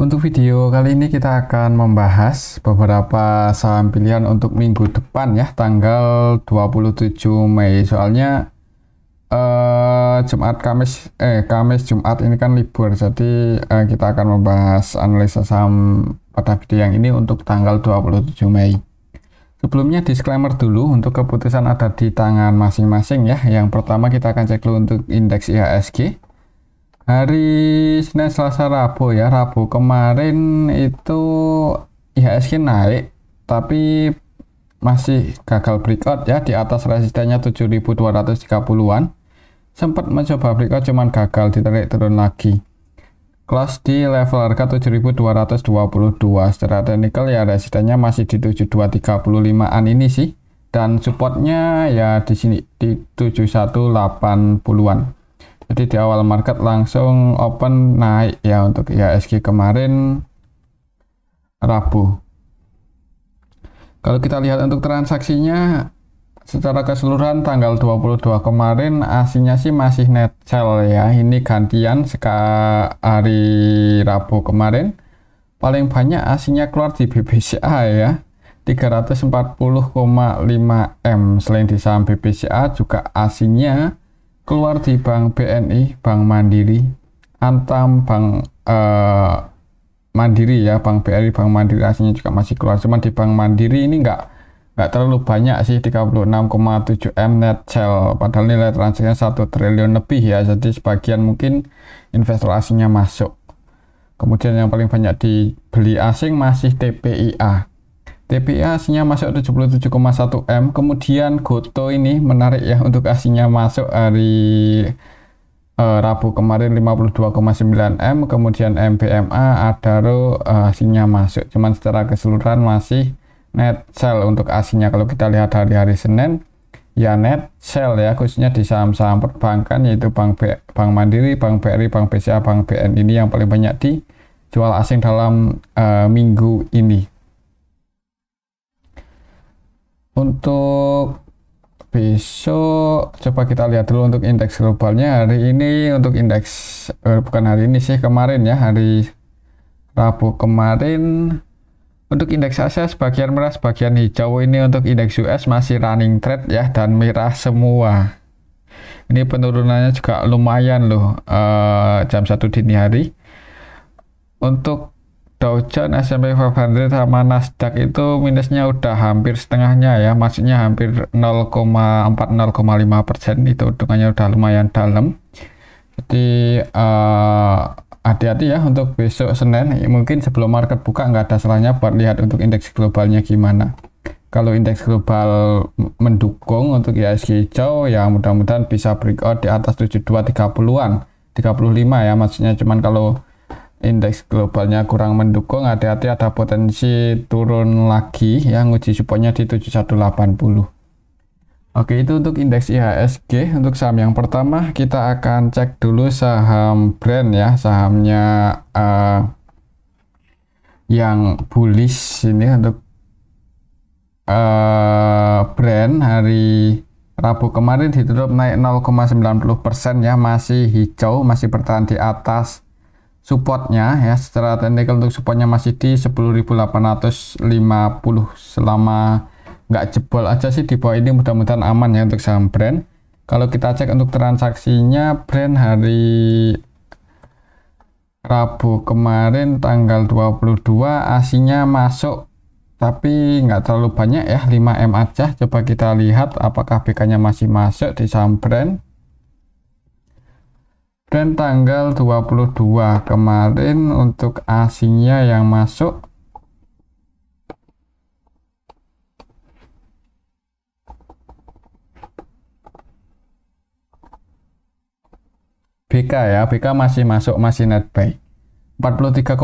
Untuk video kali ini kita akan membahas beberapa saham pilihan untuk minggu depan ya, tanggal 27 Mei. Soalnya Kamis Jumat ini kan libur, jadi kita akan membahas analisa saham pada video yang ini untuk tanggal 27 Mei. Sebelumnya disclaimer dulu, untuk keputusan ada di tangan masing-masing ya. Yang pertama kita akan cek dulu untuk indeks IHSG. Hari Senin, Selasa, Rabu ya. Rabu kemarin itu IHSG naik, tapi masih gagal breakout ya di atas resistennya 7.230-an. Sempat mencoba breakout cuman gagal, ditarik turun lagi. Close di level harga 7.222. Secara teknikal ya resistennya masih di 7235-an ini sih. Dan supportnya ya di sini di 7180-an. Jadi di awal market langsung open naik ya untuk IHSG kemarin Rabu. Kalau kita lihat untuk transaksinya secara keseluruhan tanggal 22 kemarin aslinya sih masih net sell ya. Ini gantian hari Rabu kemarin. Paling banyak aslinya keluar di BBCA ya. 340,5 M. Selain di saham BBCA juga aslinya keluar di Bank BNI, Bank Mandiri, Antam, Bank Mandiri ya, Bank BRI, Bank Mandiri aslinya juga masih keluar. Cuman di Bank Mandiri ini nggak terlalu banyak sih, 36,7 M net sell. Padahal nilai transaksinya 1 triliun lebih ya, jadi sebagian mungkin investor asingnya masuk. Kemudian yang paling banyak dibeli asing masih TPIA. TPIA aslinya masuk 77,1 M. Kemudian Goto ini menarik ya untuk aslinya masuk hari Rabu kemarin 52,9 M. Kemudian MBMA, Adaro aslinya masuk. Cuman secara keseluruhan masih net sell untuk aslinya. Kalau kita lihat hari-hari Senin ya net sell ya, khususnya di saham-saham perbankan yaitu Bank Mandiri, Bank BRI, Bank BCA, Bank BN ini yang paling banyak dijual asing dalam minggu ini. Untuk besok coba kita lihat dulu untuk indeks globalnya. Hari ini untuk indeks bukan hari ini sih, kemarin ya, hari Rabu kemarin untuk indeks Asia sebagian merah sebagian hijau. Ini untuk indeks US masih running trade ya, dan merah semua. Ini penurunannya juga lumayan loh, jam 1 dini hari. Untuk Dow Jones, S&P 500 sama Nasdaq itu minusnya udah hampir setengahnya ya, maksudnya hampir 0,4-0,5%. Itu hitungannya udah lumayan dalam. Jadi hati-hati ya untuk besok Senin. Mungkin sebelum market buka nggak ada salahnya buat lihat untuk indeks globalnya gimana. Kalau indeks global mendukung untuk IHSG hijau ya, mudah-mudahan bisa breakout di atas 7230-an, 35 ya maksudnya. Cuman kalau indeks globalnya kurang mendukung, hati-hati ada potensi turun lagi ya, nguji supportnya di 7180. Oke, itu untuk indeks IHSG. Untuk saham yang pertama kita akan cek dulu saham brand ya, sahamnya yang bullish ini. Untuk brand hari Rabu kemarin ditutup naik 0,90% ya, masih hijau, masih bertahan di atas supportnya ya. Secara teknikal untuk supportnya masih di 10.850. Selama nggak jebol aja sih di bawah ini, mudah-mudahan aman ya untuk saham brand. Kalau kita cek untuk transaksinya, brand hari Rabu kemarin tanggal 22 aslinya masuk, tapi nggak terlalu banyak ya, 5 M aja. Coba kita lihat apakah BK nya masih masuk di saham brand. Dan tanggal 22 kemarin untuk aslinya yang masuk BK ya, BK masih masuk, masih net buy 43,4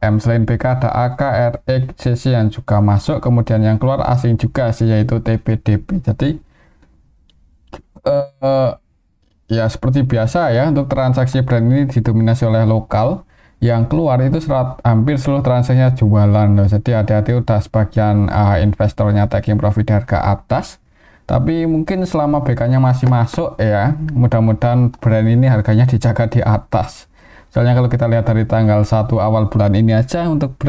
M. Selain BK ada AK, RX, CC yang juga masuk. Kemudian yang keluar asing juga sih, yaitu TPDP. Jadi ya seperti biasa ya, untuk transaksi brand ini didominasi oleh lokal. Yang keluar itu hampir seluruh transaksinya jualan loh. Jadi hati-hati, udah sebagian investornya taking profit harga atas. Tapi mungkin selama BK nya masih masuk ya, mudah-mudahan brand ini harganya dijaga di atas. Soalnya kalau kita lihat dari tanggal 1 awal bulan ini aja untuk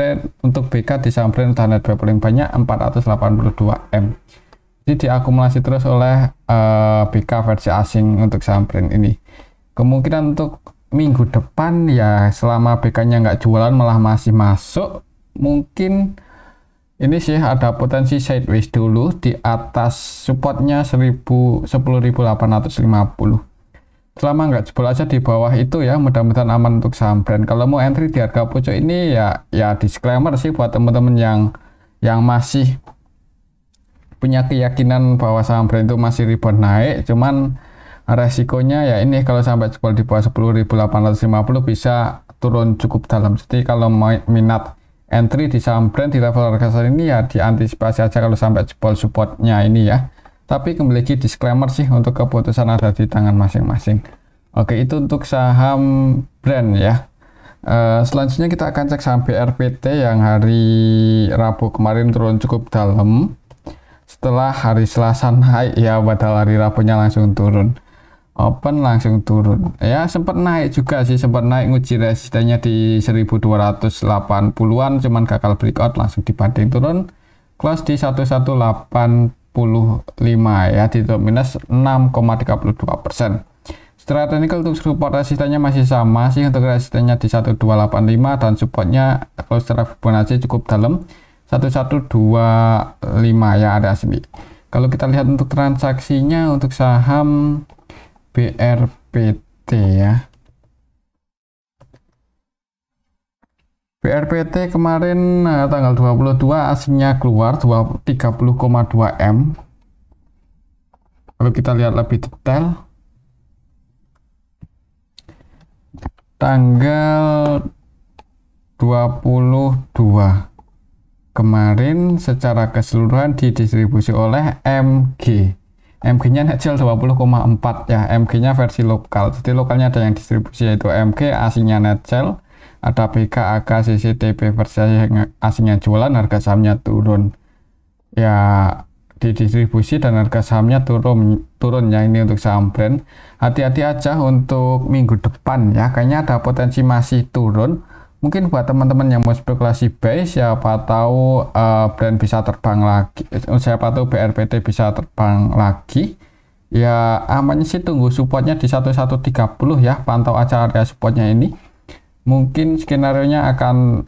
BK di saham Brand udah netbuy paling banyak 482 M. Jadi diakumulasi terus oleh BK versi asing untuk saham Brand ini. Kemungkinan untuk minggu depan ya selama BK-nya nggak jualan malah masih masuk, mungkin ini sih ada potensi sideways dulu di atas supportnya 10.850. Selama nggak jebol aja di bawah itu ya, mudah-mudahan aman untuk saham Brand. Kalau mau entry di harga pucuk ini ya disclaimer sih buat teman-teman yang masih punya keyakinan bahwa saham Brand itu masih rebound naik, cuman resikonya ya ini kalau sampai jebol di bawah 10.850 bisa turun cukup dalam. Jadi kalau minat entry di saham Brand di level harga saat ini ya diantisipasi aja kalau sampai jebol supportnya ini ya. Tapi kembali lagi disclaimer sih untuk keputusan ada di tangan masing-masing. Oke, itu untuk saham Brand ya. Selanjutnya kita akan cek saham BRPT yang hari Rabu kemarin turun cukup dalam. Setelah hari Selasa naik ya, padahal hari Rabunya langsung turun. Open langsung turun. Ya sempat naik juga sih, sempat naik nguji resistennya di 1280-an, cuman gagal breakout langsung dibanding turun. Close di 1185 ya, di top minus 6,32%. Secara teknikal untuk support resistennya masih sama sih, untuk resistennya di 1285 dan supportnya kalau secara Fibonacci cukup dalam 1125 ya, ada sini. Kalau kita lihat untuk transaksinya untuk saham BRPT ya. BRPT kemarin tanggal 22 asingnya keluar 30,2 M. Kalau kita lihat lebih detail, tanggal 22 kemarin secara keseluruhan didistribusi oleh MG. MG-nya net sale 20,4 ya, MG-nya versi lokal. Jadi lokalnya ada yang distribusi yaitu MG, asingnya net sale. Ada BK, AK, CCTP versi asingnya jualan, harga sahamnya turun. Ya didistribusi dan harga sahamnya turun ya, ini untuk saham Brand. Hati-hati aja untuk minggu depan ya, kayaknya ada potensi masih turun. Mungkin buat teman-teman yang mau spekulasi buy, siapa tahu Brand bisa terbang lagi, siapa tahu BRPT bisa terbang lagi. Ya amannya sih tunggu supportnya di 1130 ya, pantau aja area supportnya ini. Mungkin skenario-nya akan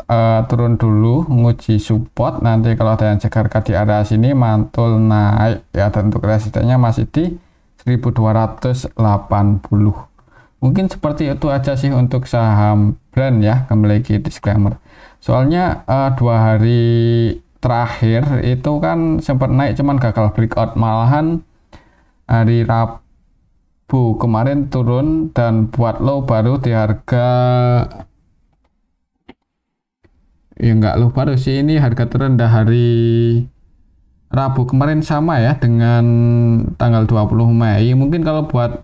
turun dulu, nguji support, nanti kalau ada yang cek harga di area sini mantul naik ya, dan untuk resistennya masih di 1280. Mungkin seperti itu aja sih untuk saham Brand ya, kembali lagi disclaimer. Soalnya 2 hari terakhir itu kan sempat naik cuman gagal breakout, malahan hari Rabu kemarin turun dan buat low baru di harga ya nggak low baru sih, ini harga terendah hari Rabu kemarin sama ya dengan tanggal 20 Mei. Mungkin kalau buat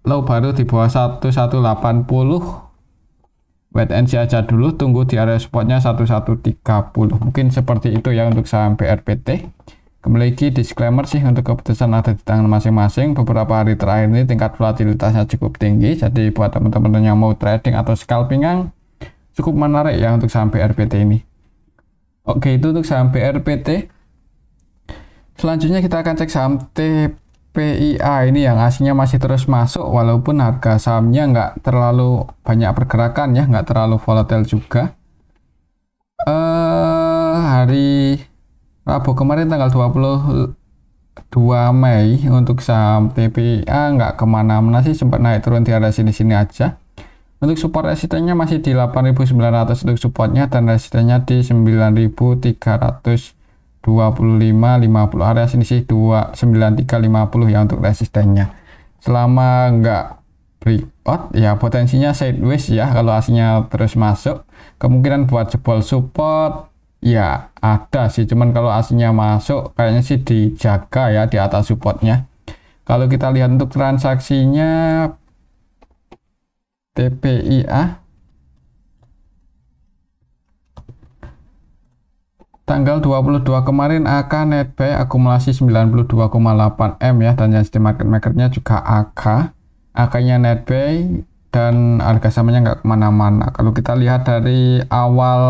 low baru di bawah 1180, wait and see aja dulu, tunggu di area supportnya 1130. Mungkin seperti itu ya untuk saham BRPT. Kembali lagi disclaimer sih, untuk keputusan ada di tangan masing-masing. Beberapa hari terakhir ini tingkat volatilitasnya cukup tinggi, jadi buat teman-teman yang mau trading atau scalping cukup menarik ya untuk saham BRPT ini. Oke, itu untuk saham BRPT. Selanjutnya kita akan cek saham TPIA ini yang aslinya masih terus masuk, walaupun harga sahamnya nggak terlalu banyak pergerakan ya, nggak terlalu volatile juga. Hari Rabu kemarin tanggal 22 Mei untuk saham TPIA nggak kemana-mana sih, sempat naik turun di area sini-sini aja. Untuk support resistennya masih di 8.900 untuk supportnya, dan resistennya di 9.325-50, area sini sih 9350 ya untuk resistennya. Selama nggak breakout ya potensinya sideways ya, kalau aslinya terus masuk kemungkinan buat jebol support ya ada sih, cuman kalau aslinya masuk kayaknya sih dijaga ya di atas supportnya. Kalau kita lihat untuk transaksinya TPIA tanggal 22 kemarin AK netbuy akumulasi 92,8 M ya, dan yang di market makernya juga AK, AK nya netbuy dan harga sahamnya nggak kemana-mana. Kalau kita lihat dari awal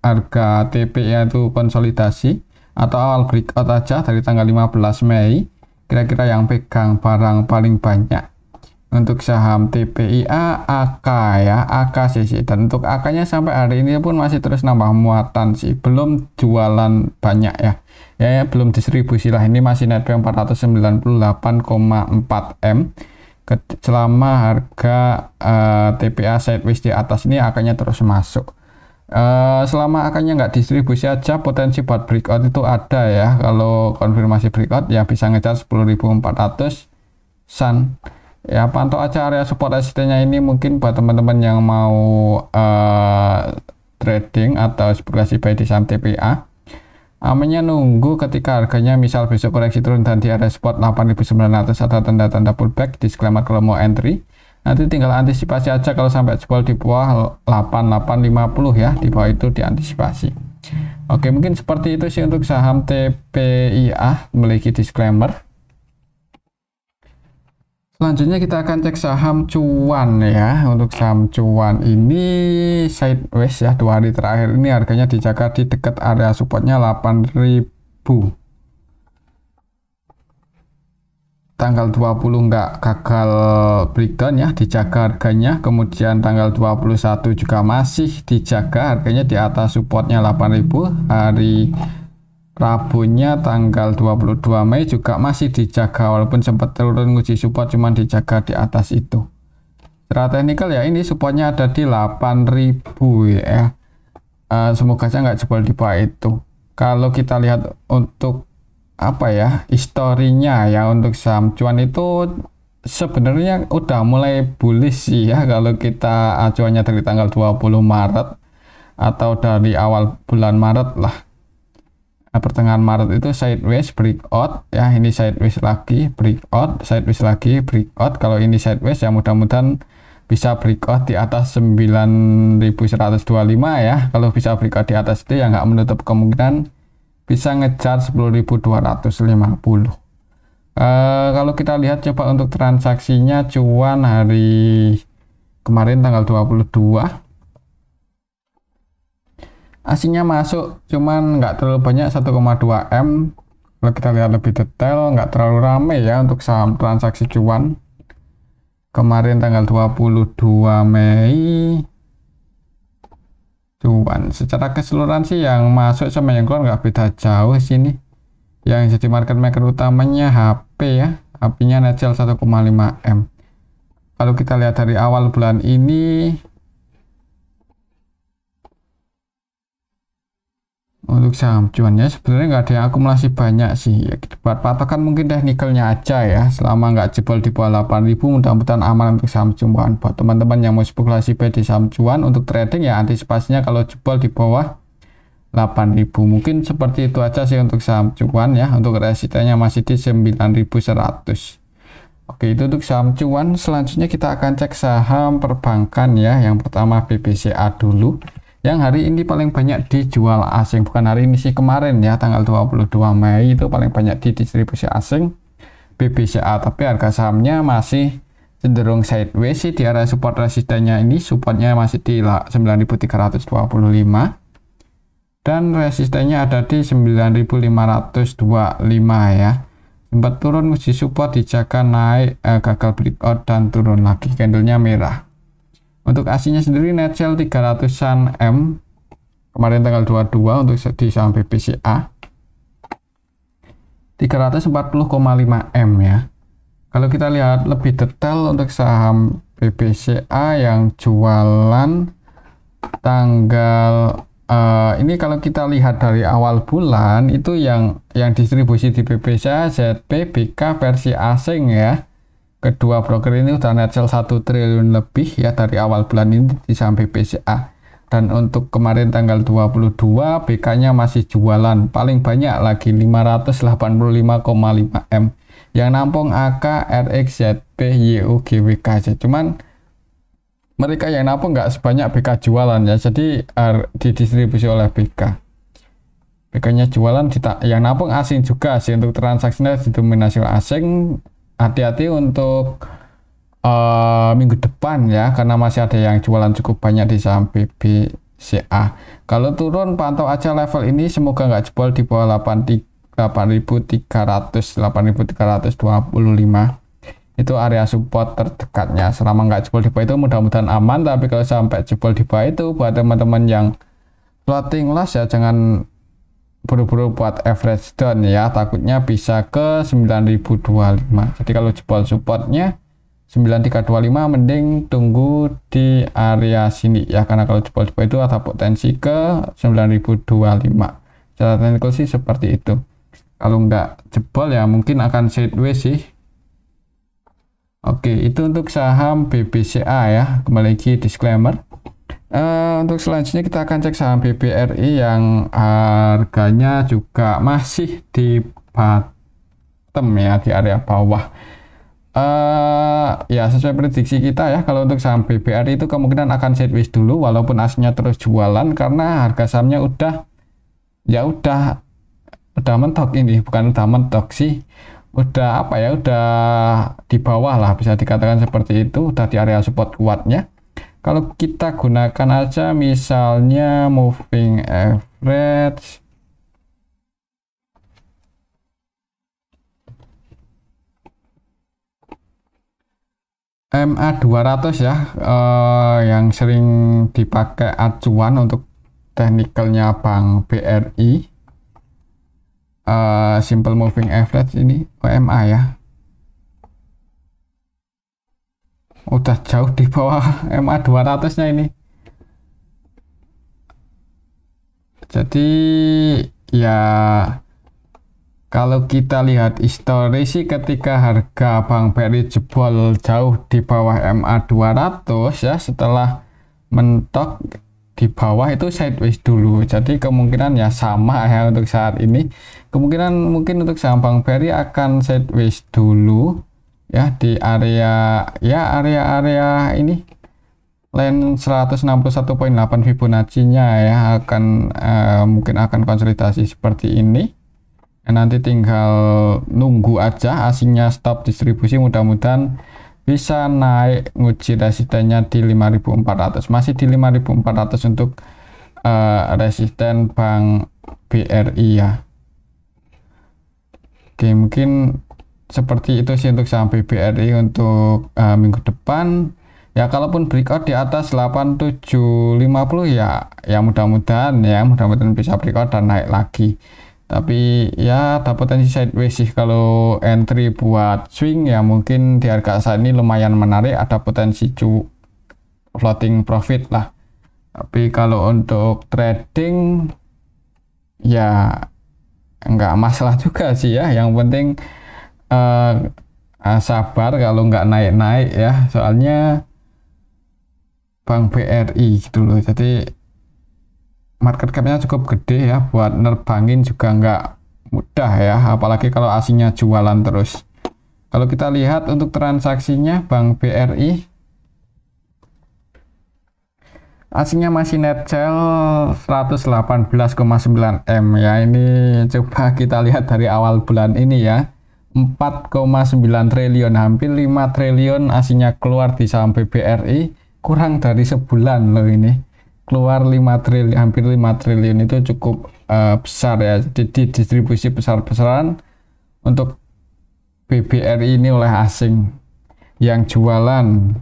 harga TPI itu konsolidasi atau awal breakout aja dari tanggal 15 Mei, kira-kira yang pegang barang paling banyak untuk saham TPIA, AK ya, AKCC. Dan untuk AK-nya sampai hari ini pun masih terus nambah muatan sih, belum jualan banyak ya. Ya, belum distribusi lah. Ini masih netpay 498,4 M. Selama harga TPA sideways di atas ini AK-nya terus masuk. Selama AK-nya nggak distribusi aja, potensi buat breakout itu ada ya. Kalau konfirmasi breakout ya bisa ngejar 10.400 Sun. Ya, pantau aja area support resistennya ini, mungkin buat teman-teman yang mau trading atau spekulasi buy di saham TPA. Amannya nunggu ketika harganya misal besok koreksi turun dan di area support 8.900 atau tanda-tanda pullback. Disclaimer kalau mau entry. Nanti tinggal antisipasi aja kalau sampai jebol di bawah 8850 ya. Di bawah itu diantisipasi. Oke, mungkin seperti itu sih untuk saham TPIA, memiliki disclaimer. Selanjutnya kita akan cek saham cuan ya. Untuk saham cuan ini sideways ya, 2 hari terakhir ini harganya dijaga di dekat area supportnya 8.000. Tanggal 20 nggak gagal breakdown ya, dijaga harganya. Kemudian tanggal 21 juga masih dijaga harganya di atas supportnya 8.000. Hari Rabunya tanggal 22 Mei juga masih dijaga, walaupun sempat turun uji support, cuman dijaga di atas itu. Secara teknikal ya, ini supportnya ada di 8.000 ya. Semoga saja nggak jebol di bawah itu. Kalau kita lihat untuk apa ya, historinya ya, untuk saham cuan itu sebenarnya udah mulai bullish sih ya. Kalau kita acuannya dari tanggal 20 Maret atau dari awal bulan Maret lah. Pertengahan Maret itu sideways breakout ya, ini sideways lagi breakout, sideways lagi breakout. Kalau ini sideways ya mudah-mudahan bisa breakout di atas 9.125 ya. Kalau bisa breakout di atas itu ya nggak menutup kemungkinan bisa ngejar 10.250. Kalau kita lihat coba untuk transaksinya cuan hari kemarin tanggal 22, asingnya masuk cuman nggak terlalu banyak, 1,2 M. Kalau kita lihat lebih detail nggak terlalu ramai ya untuk saham transaksi cuan kemarin tanggal 22 Mei. Cuan secara keseluruhan sih yang masuk sama yang keluar nggak beda jauh sini. Yang jadi market maker utamanya HP ya, HP-nya net sell 1,5 M. Kalau kita lihat dari awal bulan ini, untuk saham cuannya sebenarnya nggak ada yang akumulasi banyak sih ya. Buat patokan mungkin teknikalnya aja ya, selama nggak jebol di bawah 8.000 mudah-mudahan aman untuk saham cuan. Buat teman-teman yang mau spekulasi buy di saham cuan untuk trading ya, antisipasinya kalau jebol di bawah 8.000. Mungkin seperti itu aja sih untuk saham cuan ya. Untuk resistennya masih di 9.100. Oke, itu untuk saham cuan. Selanjutnya kita akan cek saham perbankan ya. Yang pertama BBCA dulu, yang hari ini paling banyak dijual asing. Bukan hari ini sih, kemarin ya tanggal 22 Mei itu paling banyak didistribusi asing BBCA. Tapi harga sahamnya masih cenderung sideways sih di area support resistennya. Ini supportnya masih di 9.325 dan resistennya ada di 9.525 ya. Sempat turun uji support, dijaga naik, gagal breakout dan turun lagi, candlenya merah. Untuk aslinya sendiri net sell 300-an M kemarin tanggal 22 untuk di saham BBCA 340,5 M ya. Kalau kita lihat lebih detail untuk saham BBCA yang jualan tanggal ini, kalau kita lihat dari awal bulan itu yang distribusi di BBCA ZP BK versi asing ya. Kedua broker ini udah net sell 1 triliun lebih ya dari awal bulan ini di saham BBCA. Dan untuk kemarin tanggal 22 BK-nya masih jualan paling banyak lagi 585,5 M. Yang nampung AK, RX, ZP, YU, GWK. Cuman mereka yang nampung nggak sebanyak BK jualan ya. Jadi didistribusi oleh BK. BK-nya jualan, yang nampung asing juga sih. Untuk transaksinya didominasi asing. Hati-hati untuk minggu depan ya, karena masih ada yang jualan cukup banyak di saham BBCA. Kalau turun pantau aja level ini, semoga nggak jebol di bawah 8.325. Itu area support terdekatnya. Selama nggak jebol di bawah itu mudah-mudahan aman, tapi kalau sampai jebol di bawah itu, buat teman-teman yang floating loss ya jangan buru-buru buat average down ya, takutnya bisa ke 9.025. Jadi kalau jebol supportnya 9325 mending tunggu di area sini ya, karena kalau jebol di bawah itu ada potensi ke 9.025. Secara teknikal sih seperti itu. Kalau nggak jebol ya mungkin akan sideways sih. Oke, itu untuk saham BBCA ya. Kembali lagi disclaimer. Untuk selanjutnya kita akan cek saham BBRI yang harganya juga masih di bottom ya, di area bawah. Ya sesuai prediksi kita ya, kalau untuk saham BBRI itu kemungkinan akan sideways dulu walaupun aslinya terus jualan, karena harga sahamnya udah mentok ini, bukan udah mentok sih. Udah apa ya, udah di bawah lah bisa dikatakan seperti itu, udah di area support kuatnya. Kalau kita gunakan aja misalnya moving average MA 200 ya, yang sering dipakai acuan untuk teknikalnya Bank BRI. Simple moving average ini OMA ya, udah jauh di bawah MA 200 nya ini. Jadi ya kalau kita lihat histori sih, ketika harga Bank BRI jebol jauh di bawah MA 200 ya, setelah mentok di bawah itu sideways dulu. Jadi kemungkinan ya sama ya untuk saat ini. Kemungkinan mungkin untuk saham Bank BRI akan sideways dulu ya di area area ini line 161.8 Fibonacci-nya ya, akan mungkin akan konsolidasi seperti ini. Nanti tinggal nunggu aja asingnya stop distribusi, mudah-mudahan bisa naik nguji resistennya di 5.400. Masih di 5.400 untuk resisten Bank BRI ya. Oke, mungkin seperti itu sih untuk saham BBRI untuk minggu depan. Ya kalaupun breakout di atas 8750 ya mudah-mudahan bisa breakout dan naik lagi. Tapi ya ada potensi sideways sih. Kalau entry buat swing ya mungkin di harga saat ini lumayan menarik, ada potensi floating profit lah. Tapi kalau untuk trading ya nggak masalah juga sih ya, yang penting sabar kalau nggak naik-naik ya, soalnya Bank BRI gitu loh, jadi market capnya cukup gede ya, buat nerbangin juga nggak mudah ya, apalagi kalau asingnya jualan terus. Kalau kita lihat untuk transaksinya Bank BRI, aslinya masih net sell 118,9 M ya. Ini coba kita lihat dari awal bulan ini ya, 4,9 triliun, hampir 5 triliun aslinya keluar di saham BBRI, kurang dari sebulan loh ini keluar 5 triliun, hampir 5 triliun. Itu cukup besar ya, jadi distribusi besar-besaran untuk BBRI ini oleh asing yang jualan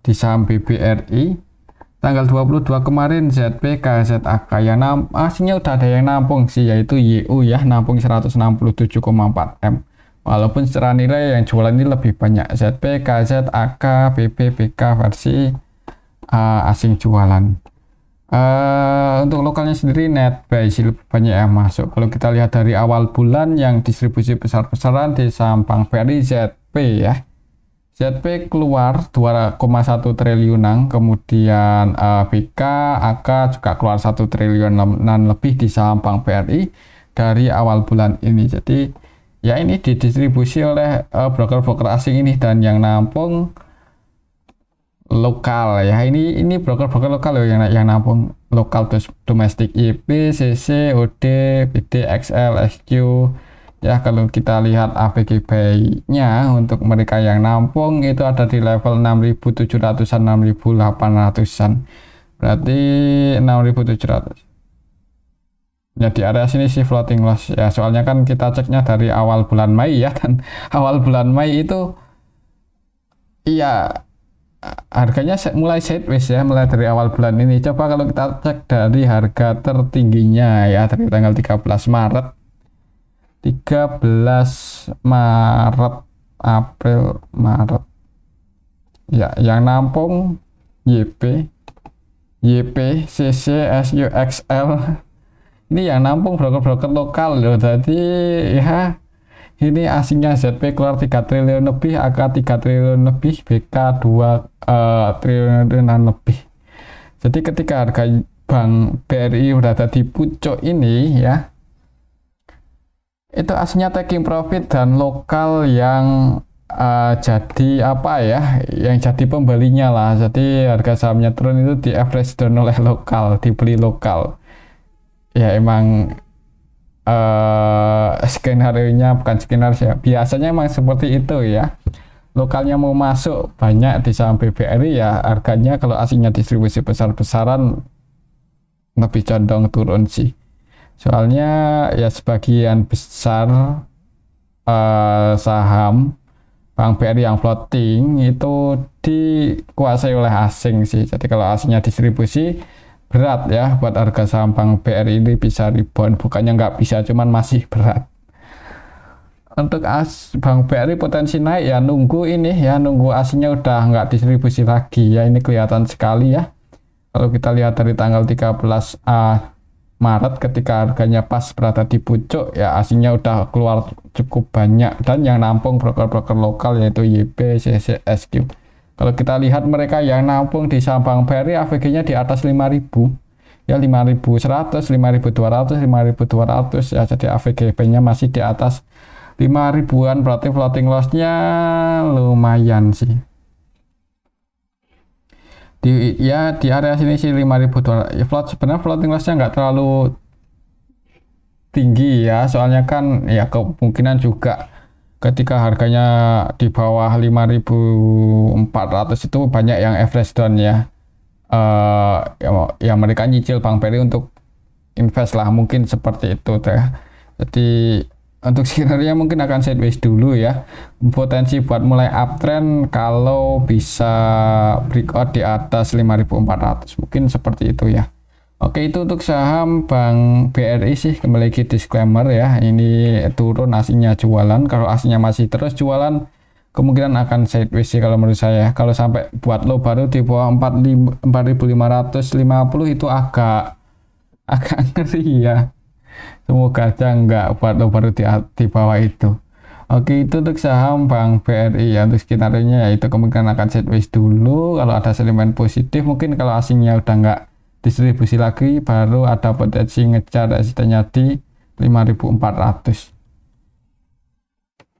di saham BBRI. Tanggal 22 kemarin ZPK, ZAK yang aslinya udah ada yang nampung sih, yaitu YU ya, nampung 167,4 M. Walaupun secara nilai yang jualan ini lebih banyak, ZPK, ZAK, BBBK versi asing jualan. Untuk lokalnya sendiri net buy sih lebih banyak yang masuk. Kalau kita lihat dari awal bulan yang distribusi besar-besaran di saham Bank BRI ZP ya, ZP keluar 2,1 triliunan, kemudian BK, AK juga keluar 1 triliunan lebih di saham Bank BRI dari awal bulan ini. Jadi ya ini didistribusi oleh broker-broker asing ini, dan yang nampung lokal ya. Ini broker-broker lokal loh yang nampung lokal, terus domestik IP, CC, OD, BD, XL, SQ, Ya, kalau kita lihat AVG buy-nya untuk mereka yang nampung itu ada di level 6.700-an, 6.800-an. Berarti 6.700. Ya, di area sini sih floating loss ya, soalnya kan kita ceknya dari awal bulan Mei ya, dan awal bulan Mei itu iya harganya mulai sideways ya, mulai dari awal bulan ini. Coba kalau kita cek dari harga tertingginya ya, dari tanggal 13 Maret, 13 Maret, April, Maret ya, yang nampung YP, CC, SU, XL ini yang nampung broker-broker lokal loh. Jadi ya ini asingnya ZP keluar 3 triliun lebih, AK 3 triliun lebih, BK 2 triliunan lebih. Jadi ketika harga Bank BRI berada di pucuk ini ya, itu aslinya taking profit dan lokal yang jadi apa ya, yang jadi pembelinya lah. Jadi harga sahamnya turun itu di average down oleh lokal, dibeli lokal. Ya emang skenario-nya bukan skenario ya, biasanya emang seperti itu ya. Lokalnya mau masuk banyak di saham BBRI ya, harganya kalau asingnya distribusi besar-besaran lebih condong turun sih. Soalnya ya sebagian besar saham Bank BRI yang floating itu dikuasai oleh asing sih. Jadi kalau asingnya distribusi berat ya buat harga saham Bank BRI ini bisa rebound, bukannya nggak bisa, cuman masih berat. Untuk Bank BRI potensi naik ya nunggu ini ya, nunggu asingnya udah nggak distribusi lagi ya, ini kelihatan sekali ya. Kalau kita lihat dari tanggal 13 Maret ketika harganya pas berada di pucuk ya, asingnya udah keluar cukup banyak dan yang nampung broker-broker lokal yaitu YP, CC, SQ. Kalau kita lihat mereka yang nampung di saham Bank BRI AVG-nya di atas 5.000 ya, 5.100, 5.200, 5.200 ya, jadi AVG-nya masih di atas 5.000-an, berarti floating loss-nya lumayan sih. Di area sini sih 5.200 ya, sebenarnya floating loss-nya nggak terlalu tinggi ya, soalnya kan ya kemungkinan juga ketika harganya di bawah 5.400 itu banyak yang average down ya. Ya mereka nyicil Bank BRI untuk invest lah, mungkin seperti itu ya. Jadi untuk skenario mungkin akan sideways dulu ya. Potensi buat mulai uptrend kalau bisa breakout di atas 5.400, mungkin seperti itu ya. Oke, itu untuk saham Bank BRI sih. Kembali lagi disclaimer ya, ini turun asingnya jualan. Kalau asingnya masih terus jualan, kemungkinan akan sideways sih kalau menurut saya. Kalau sampai buat low baru di bawah 4.550 itu agak ngeri ya. Semoga aja nggak buat low baru di bawah itu. Oke, itu untuk saham Bank BRI ya. Untuk skenario-nya ya itu kemungkinan akan sideways dulu. Kalau ada sentimen positif, mungkin kalau asingnya udah nggak distribusi lagi baru ada potensi ngejar resistennya di 5.400.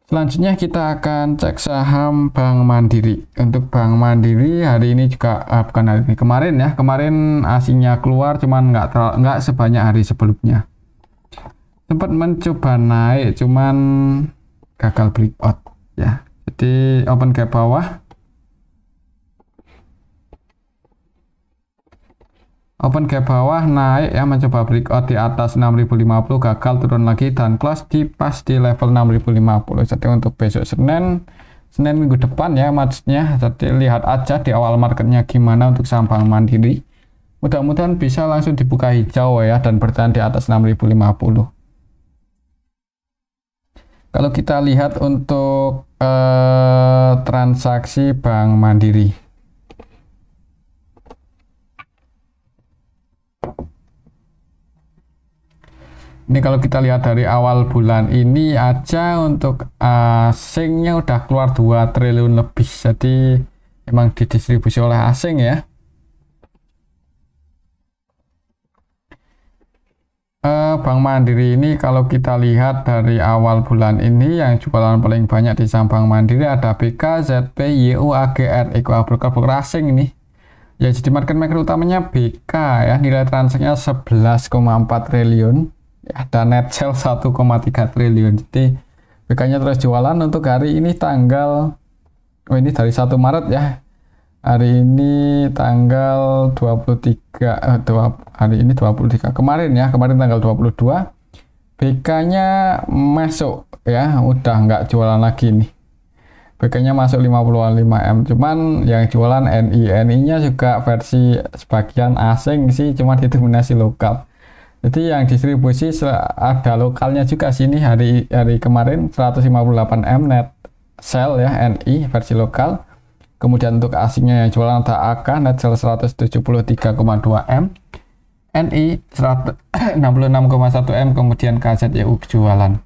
Selanjutnya kita akan cek saham Bank Mandiri. Untuk Bank Mandiri hari ini juga bukan hari ini, kemarin ya, kemarin asingnya keluar cuman nggak sebanyak hari sebelumnya. Sempat mencoba naik cuman gagal breakout ya. Jadi open gap bawah, naik ya, mencoba breakout di atas 6.050, gagal, turun lagi dan close di pas di level 6.050. Jadi untuk besok Senin minggu depan ya maksudnya. Jadi lihat aja di awal marketnya gimana untuk saham Bank Mandiri. Mudah-mudahan bisa langsung dibuka hijau ya dan bertahan di atas 6.050. Kalau kita lihat untuk transaksi Bank Mandiri, ini kalau kita lihat dari awal bulan ini aja untuk asingnya udah keluar 2 triliun lebih. Jadi emang didistribusi oleh asing ya. Bank Mandiri ini kalau kita lihat dari awal bulan ini yang jualan paling banyak di saham Bank Mandiri ada BK, ZP, YU, AGR, broker-broker asing ini. Ya, jadi market maker utamanya BK ya, nilai transaksinya 11,4 triliun. ada net sell 1,3 triliun. Jadi BK-nya terus jualan untuk hari ini tanggal, oh ini dari 1 Maret ya. Hari ini tanggal 23, hari ini 23, kemarin ya, kemarin tanggal 22, BK-nya masuk ya, udah nggak jualan lagi nih. BK-nya masuk 55M, cuman yang jualan NI-nya juga versi sebagian asing sih, cuman didominasi lokal. Jadi yang distribusi ada lokalnya juga sini hari kemarin 158M net sell ya, NI versi lokal. Kemudian untuk asingnya yang jualan ada AK net sell 173,2M, NI 166,1M, kemudian KZYU jualan.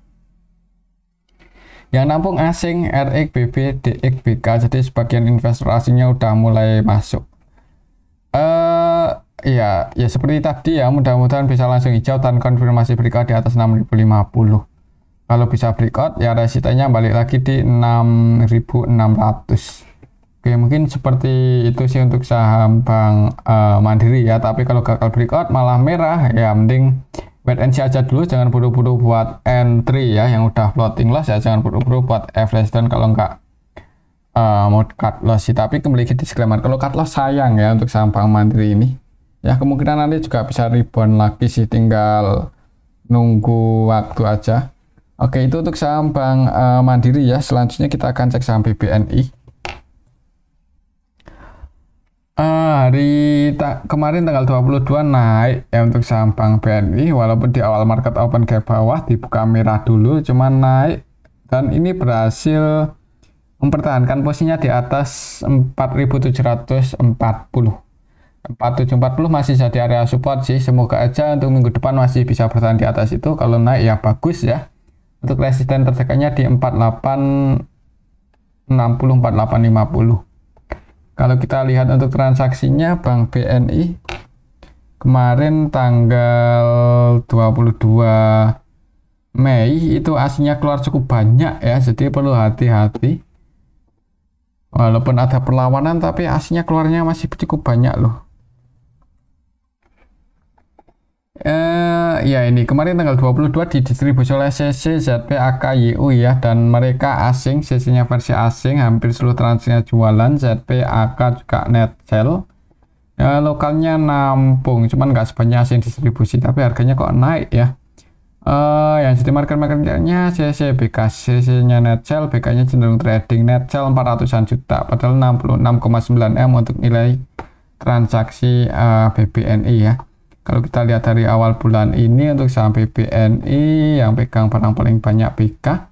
Yang nampung asing RX, BB, DX, BK, jadi sebagian investor asingnya udah mulai masuk. Ya seperti tadi ya, mudah-mudahan bisa langsung hijau dan konfirmasi breakout di atas 6050. Kalau bisa breakout ya resistenya balik lagi di 6600. Oke, mungkin seperti itu sih untuk saham Bank Mandiri ya. Tapi kalau gagal breakout malah merah ya, mending wait and see aja dulu, jangan buru-buru buat entry ya. Yang udah floating loss ya jangan buru-buru buat average down kalau nggak mau cut loss sih. Tapi kembali ke disclaimer, kalau cut loss sayang ya untuk saham Bank Mandiri ini ya, kemungkinan nanti juga bisa rebound lagi sih, tinggal nunggu waktu aja. Oke, itu untuk saham Bank Mandiri ya. Selanjutnya kita akan cek saham BBNI. Kemarin tanggal 22 naik ya untuk saham Bank BNI, walaupun di awal market open ke bawah dibuka merah dulu, cuman naik dan ini berhasil mempertahankan posisinya di atas 4.740. 4740 masih jadi area support sih, semoga aja untuk minggu depan masih bisa bertahan di atas itu. Kalau naik ya bagus ya. Untuk resisten terdekatnya di 4860, 4850. Kalau kita lihat untuk transaksinya Bank BNI kemarin tanggal 22 Mei itu aslinya keluar cukup banyak ya, jadi perlu hati-hati. Walaupun ada perlawanan tapi aslinya keluarnya masih cukup banyak loh. Ya ini kemarin tanggal 22 didistribusi oleh CC, ZP, AK, YU ya, dan mereka asing, CC-nya versi asing, hampir seluruh transaksinya jualan, ZP, AK juga net sell. Ya, lokalnya nampung, cuman nggak sebanyak asing distribusi, tapi harganya kok naik ya. Yang jadi market-marketnya CC, BK, CC-nya net sell, BK-nya cenderung trading, net sell 400-an juta, padahal 66,9M untuk nilai transaksi BBNI ya. Kalau kita lihat dari awal bulan ini untuk saham BBNI yang pegang barang paling banyak BK,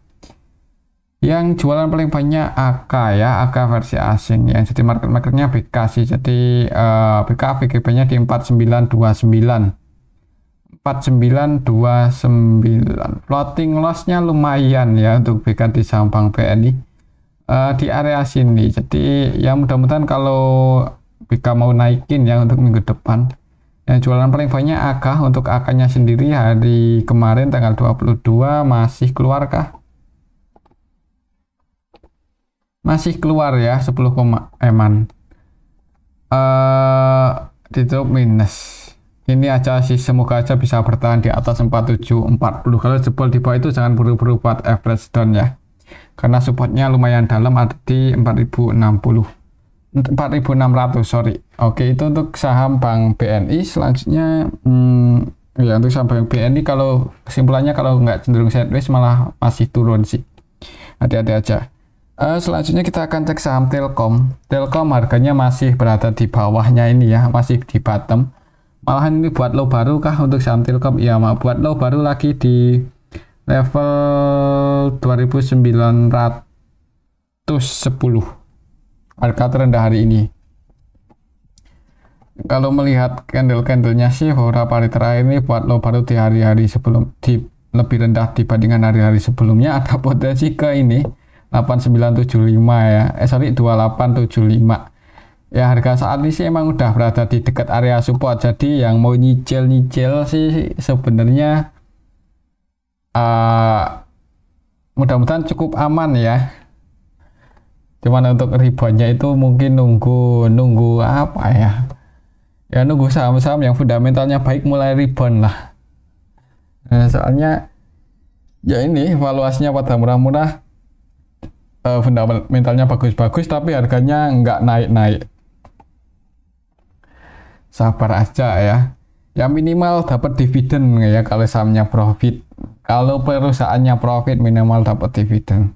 yang jualan paling banyak AK ya, AK versi asing. Yang jadi market-marketnya BK sih, jadi BK VGB-nya di 4929. 4929. Floating loss-nya lumayan ya untuk BK di saham Bank BNI di area sini. Jadi ya mudah-mudahan kalau BK mau naikin ya untuk minggu depan. Yang jualan paling banyak AK, untuk AK-nya sendiri hari kemarin tanggal 22 masih keluar kah? Masih keluar ya, 10, eman. Ditutup minus. Ini aja sih, semoga aja bisa bertahan di atas 4740. Kalau jebol di bawah itu jangan buru-buru buat average down ya. Karena supportnya lumayan dalam, ada di 4060. 4600, sorry. Oke, itu untuk saham Bank BNI. Selanjutnya ya untuk saham Bank BNI, kalau kesimpulannya kalau nggak cenderung sideways malah masih turun sih, hati-hati aja. Selanjutnya kita akan cek saham Telkom. Telkom harganya masih berada di bawahnya ini ya, masih di bottom. Malahan ini buat low baru kah untuk saham Telkom? Iya, mau buat low baru lagi di level 2910. Harga terendah hari ini. Kalau melihat candle-candlenya sih beberapa hari terakhir ini buat low baru di hari-hari sebelum, di lebih rendah dibandingkan hari-hari sebelumnya. Ada potensi ke ini 8975 ya, 2875 ya. Harga saat ini sih emang udah berada di dekat area support, jadi yang mau nyicil sih sebenarnya mudah-mudahan cukup aman ya. Cuman untuk reboundnya itu mungkin nunggu apa ya, nunggu saham-saham yang fundamentalnya baik mulai rebound lah. Soalnya ya ini valuasinya pada murah-murah, fundamentalnya bagus-bagus tapi harganya nggak naik-naik. Sabar aja ya. Ya minimal dapat dividen ya kalau sahamnya profit. Kalau perusahaannya profit minimal dapat dividen.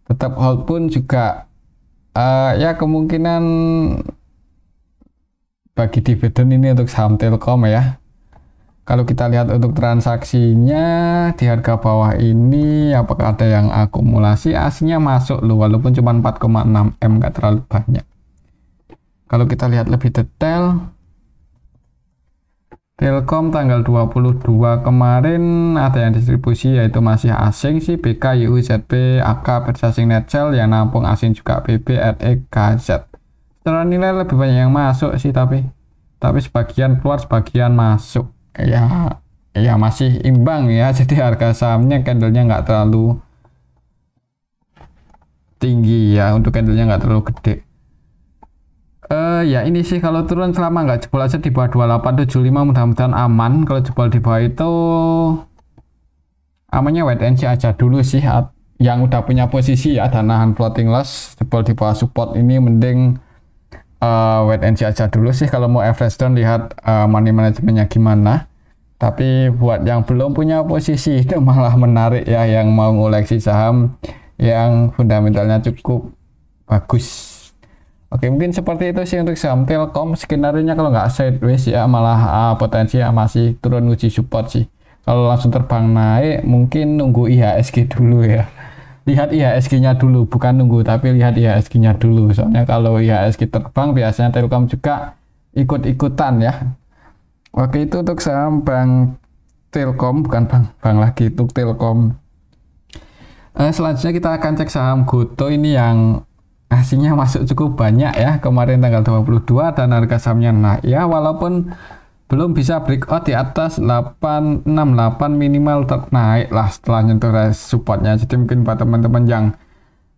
Tetap hold pun juga ya kemungkinan bagi dividen ini untuk saham Telkom ya. Kalau kita lihat untuk transaksinya di harga bawah ini, apakah ada yang akumulasi? Aslinya masuk loh, walaupun cuma 4,6 M, nggak terlalu banyak. Kalau kita lihat lebih detail, Telkom tanggal 22 kemarin ada yang distribusi yaitu masih asing sih, BK, YU, ZP, AK, Persasing, Netcell, yang nampung asing juga BB, RE, KZ. Secara nilai lebih banyak yang masuk sih, tapi sebagian keluar, sebagian masuk. Ya masih imbang ya, jadi harga sahamnya candlenya nggak terlalu tinggi ya, untuk candlenya nggak terlalu gede. Ya ini sih kalau turun selama nggak jebol aja di bawah 2875 mudah-mudahan aman. Kalau jebol di bawah itu amannya wait and see aja dulu sih, yang udah punya posisi ya, dan nahan floating loss. Jebol di bawah support ini mending wait and see aja dulu sih. Kalau mau average down lihat money managementnya gimana. Tapi buat yang belum punya posisi itu malah menarik ya, yang mau ngoleksi saham yang fundamentalnya cukup bagus. Oke, mungkin seperti itu sih untuk saham Telkom. Skenario-nya kalau nggak sideways ya, malah potensi masih turun uji support sih. Kalau langsung terbang naik mungkin nunggu IHSG dulu ya. Lihat IHSG-nya dulu, bukan nunggu tapi lihat IHSG-nya dulu. Soalnya kalau IHSG terbang biasanya Telkom juga ikut-ikutan ya. Oke, itu untuk saham Bank Telkom, bukan bank lagi, untuk Telkom. Selanjutnya kita akan cek saham Gotoh ini yang aslinya masuk cukup banyak ya kemarin tanggal 22 dan harga sahamnya naik ya, walaupun belum bisa breakout di atas 868 minimal naik lah setelah nyentuh supportnya. Jadi mungkin buat teman-teman yang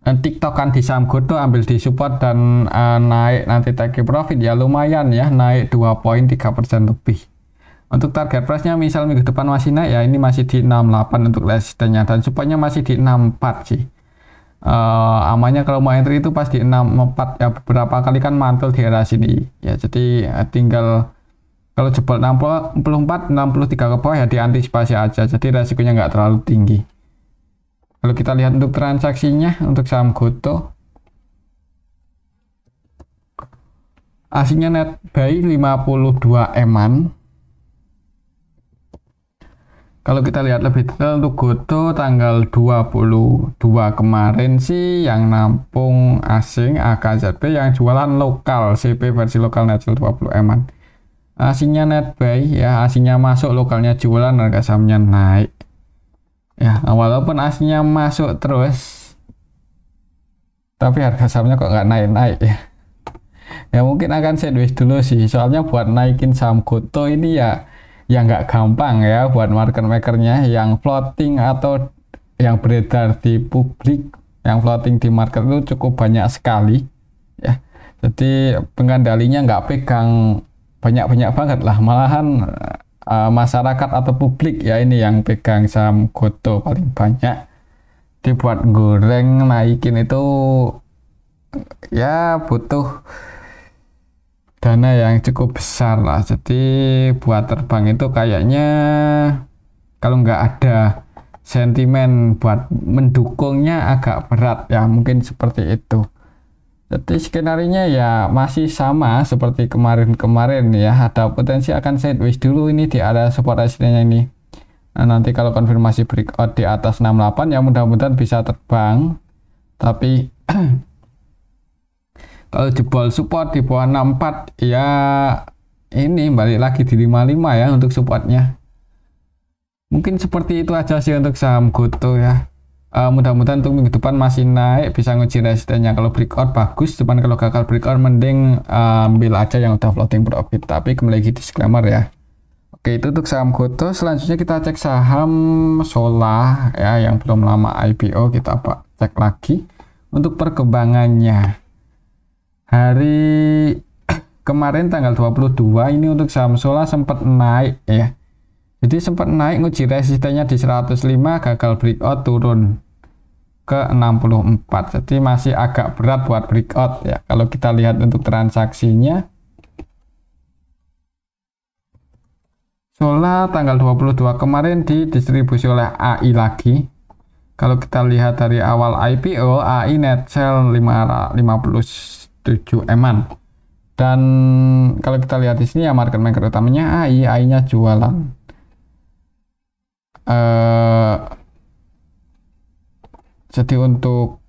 tiktokan di saham Gotoh ambil di support dan naik nanti take profit ya lumayan ya, naik 2,3% lebih. Untuk target price-nya misal minggu depan masih naik ya, ini masih di 68 untuk resistennya dan supportnya masih di 64 sih. Amannya kalau mau entry itu pas di 64 ya, beberapa kali kan mantul di area sini ya, jadi tinggal kalau jebol 64 63 ke bawah ya diantisipasi aja, jadi resikonya nggak terlalu tinggi. Kalau kita lihat untuk transaksinya untuk saham Gotoh, aslinya net buy 52 eman. Kalau kita lihat lebih detail untuk Gotoh tanggal 22 kemarin sih yang nampung asing AKZP, yang jualan lokal CP versi lokal Netcell 20 eman. Asingnya net buy ya, asingnya masuk, lokalnya jualan, harga sahamnya naik. Ya, walaupun asingnya masuk terus tapi harga sahamnya kok nggak naik-naik ya. Ya mungkin akan sideways dulu sih, soalnya buat naikin saham Gotoh ini ya nggak gampang ya buat market makernya yang floating atau yang beredar di publik, yang floating di market itu cukup banyak sekali ya, jadi pengendalinya nggak pegang banyak-banyak banget lah, malahan masyarakat atau publik ya ini yang pegang saham Gotoh paling banyak. Dibuat goreng naikin itu ya butuh dana yang cukup besar lah, jadi buat terbang itu kayaknya kalau nggak ada sentimen buat mendukungnya agak berat ya, mungkin seperti itu. Jadi skenario-nya ya masih sama seperti kemarin-kemarin ya, ada potensi akan sideways dulu ini di area support resistance ini. Nah, nanti kalau konfirmasi breakout di atas 68 ya mudah-mudahan bisa terbang, tapi kalau jebol support di bawah 64 ya ini balik lagi di 55 ya untuk supportnya. Mungkin seperti itu aja sih untuk saham Gotoh ya. Mudah-mudahan untuk minggu depan masih naik, bisa nguji resistennya. Kalau breakout bagus, cuman kalau gagal breakout mending ambil aja yang udah floating profit. Tapi kembali lagi disclaimer ya. Oke, itu untuk saham Gotoh. Selanjutnya kita cek saham Solah ya, yang belum lama IPO, kita cek lagi untuk perkembangannya. Hari kemarin tanggal 22 ini untuk saham Solah sempat naik ya. Jadi sempat naik nguji resistennya di 105, gagal breakout turun ke 64. Jadi masih agak berat buat breakout ya. Kalau kita lihat untuk transaksinya, Sola tanggal 22 kemarin didistribusi oleh AI lagi. Kalau kita lihat dari awal IPO, AI net sell 57 eman. Dan kalau kita lihat di sini ya market maker utamanya AI-nya jualan. Jadi untuk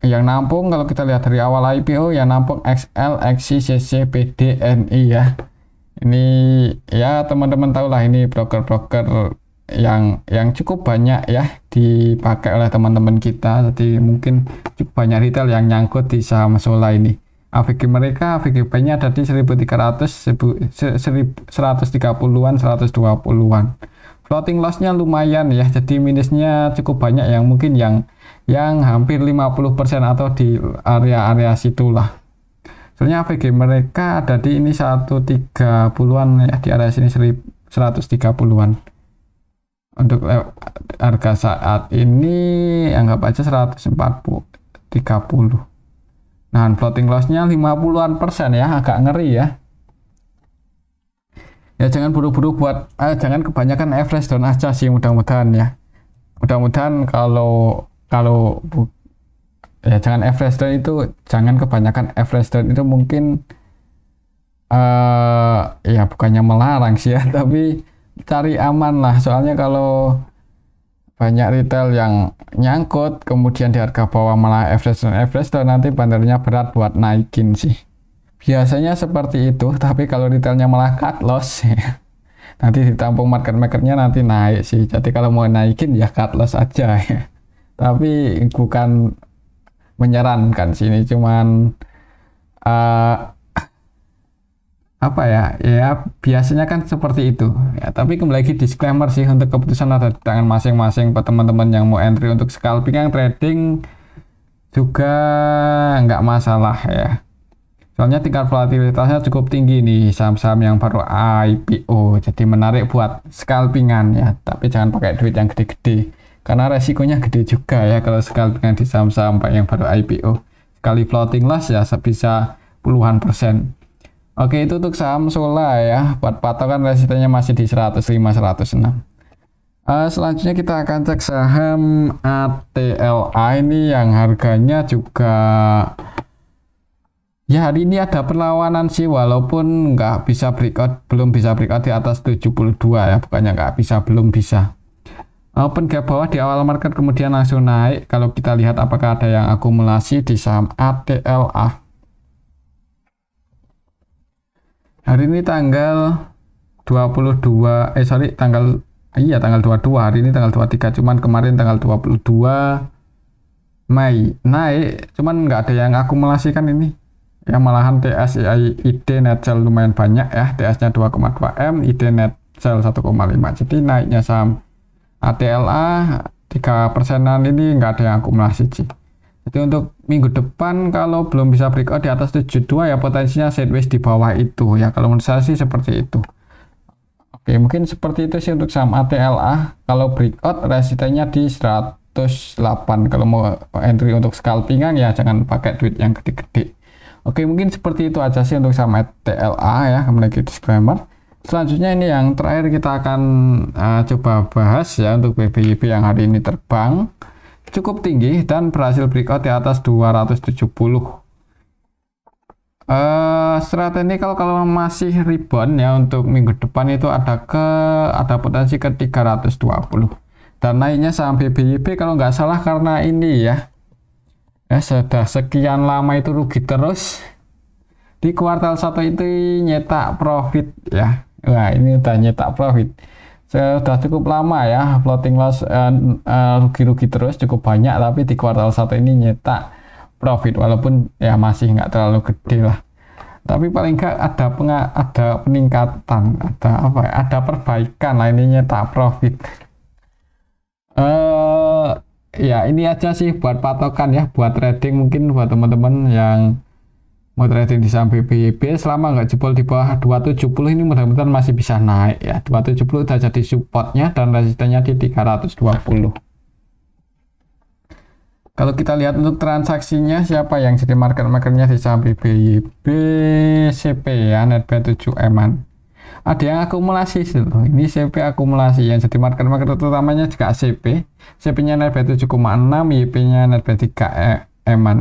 yang nampung, kalau kita lihat dari awal IPO yang nampung XL, XC, CC, PD, NI ya. Ini ya teman-teman tahu lah, ini broker-broker yang cukup banyak ya dipakai oleh teman-teman kita. Jadi mungkin cukup banyak retail yang nyangkut di saham Sola ini. AVG mereka, AVGP-nya ada di 1300, 130-an, 120-an. Floating loss-nya lumayan ya, jadi minusnya cukup banyak yang mungkin yang hampir 50% atau di area-area situlah. Soalnya AVG mereka ada di ini 130-an ya, di area sini 130-an. Untuk harga saat ini anggap aja 130. Nah, floating loss-nya 50-an persen ya, agak ngeri ya. Ya jangan buru-buru buat, jangan kebanyakan average down aja sih, mudah-mudahan ya. Mudah-mudahan ya jangan average down itu, jangan kebanyakan average down itu mungkin ya bukannya melarang sih ya, tapi cari aman lah. Soalnya kalau banyak retail yang nyangkut kemudian di harga bawah malah average down, nanti bandernya berat buat naikin sih. Biasanya seperti itu, tapi kalau retailnya malah cut loss ya, nanti ditampung market makernya nanti naik sih. Jadi kalau mau naikin ya cut loss aja ya. Tapi bukan menyarankan sini, cuman apa ya biasanya kan seperti itu ya. Tapi kembali lagi disclaimer sih, untuk keputusan ada di tangan masing-masing. Buat teman-teman yang mau entry untuk scalping, yang trading juga nggak masalah ya. Soalnya tingkat volatilitasnya cukup tinggi nih saham-saham yang baru IPO, jadi menarik buat scalpingan ya. Tapi jangan pakai duit yang gede-gede, karena resikonya gede juga ya kalau scalpingan di saham-saham yang baru IPO. Sekali floating loss ya bisa puluhan persen. Oke, itu untuk saham Sola ya. Buat patokan resistennya masih di 105-106. Selanjutnya kita akan cek saham ATLA ini yang harganya juga ya hari ini ada perlawanan sih, walaupun nggak bisa breakout, belum bisa breakout di atas 72 ya, bukannya nggak bisa, belum bisa. Open gap bawah di awal market kemudian langsung naik. Kalau kita lihat apakah ada yang akumulasi di saham ATLA. Hari ini tanggal 22, tanggal 22, hari ini tanggal 23, cuman kemarin tanggal 22 Mei naik, cuman nggak ada yang akumulasi kan ini. Ya malahan TS ID net sell lumayan banyak ya, TS-nya 2,2 M, ID net sell 1,5. Jadi naiknya saham ATLA 3%-an ini nggak ada yang akumulasi sih. Jadi untuk minggu depan kalau belum bisa breakout di atas 72 ya potensinya sideways di bawah itu ya, kalau menurut saya sih seperti itu. Oke, mungkin seperti itu sih untuk saham ATLA. Kalau breakout resistennya di 108. Kalau mau entry untuk scalpingan ya jangan pakai duit yang gede-gede. Oke, mungkin seperti itu aja sih untuk saham ATLA ya. Kembali lagi disclaimer. Selanjutnya ini yang terakhir kita akan coba bahas ya, untuk BBYP yang hari ini terbang cukup tinggi dan berhasil breakout di atas 270. Strategi kalau masih rebound ya untuk minggu depan itu ada potensi ke 320. Dan naiknya saham BBYP kalau nggak salah karena ini ya sudah sekian lama itu rugi terus, di kuartal 1 itu nyetak profit ya. Wah, ini udah nyetak profit sudah cukup lama ya, floating loss rugi-rugi terus cukup banyak, tapi di kuartal 1 ini nyetak profit walaupun ya masih nggak terlalu gede lah, tapi paling nggak ada peningkatan, ada perbaikan lah, ini nyetak profit. Ya ini aja sih buat patokan ya, buat trading mungkin buat teman-teman yang mau trading di saham BBYB selama nggak jebol di bawah 270 ini mudah-mudahan masih bisa naik ya. 270 udah jadi supportnya dan resistennya di 320. Kalau kita lihat untuk transaksinya siapa yang jadi market makernya di saham BBYB, CP ya, Netbuy 7M-an. Ada yang akumulasi sih loh. Ini CP akumulasi yang jadi market maker utamanya juga CP. CP-nya Netbuy 7,6, YP-nya Netbuy 3M-an.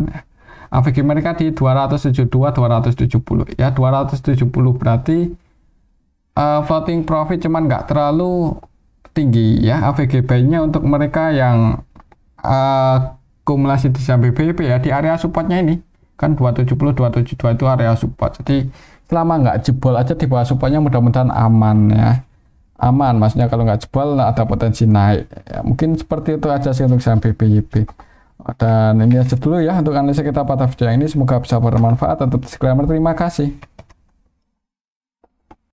AVG mereka di 272 270 ya, 270 berarti floating profit cuman nggak terlalu tinggi ya AVG buy-nya untuk mereka yang akumulasi di saham BBYB ya, di area supportnya ini kan 270 272 itu area support. Jadi selama nggak jebol aja di bawah supportnya mudah-mudahan aman ya, aman maksudnya. Kalau nggak jebol ada potensi naik ya. Mungkin seperti itu aja sih untuk saham BBYB. Dan ini aja dulu ya untuk analisa kita pada video ini, semoga bisa bermanfaat. Untuk disclaimer, terima kasih.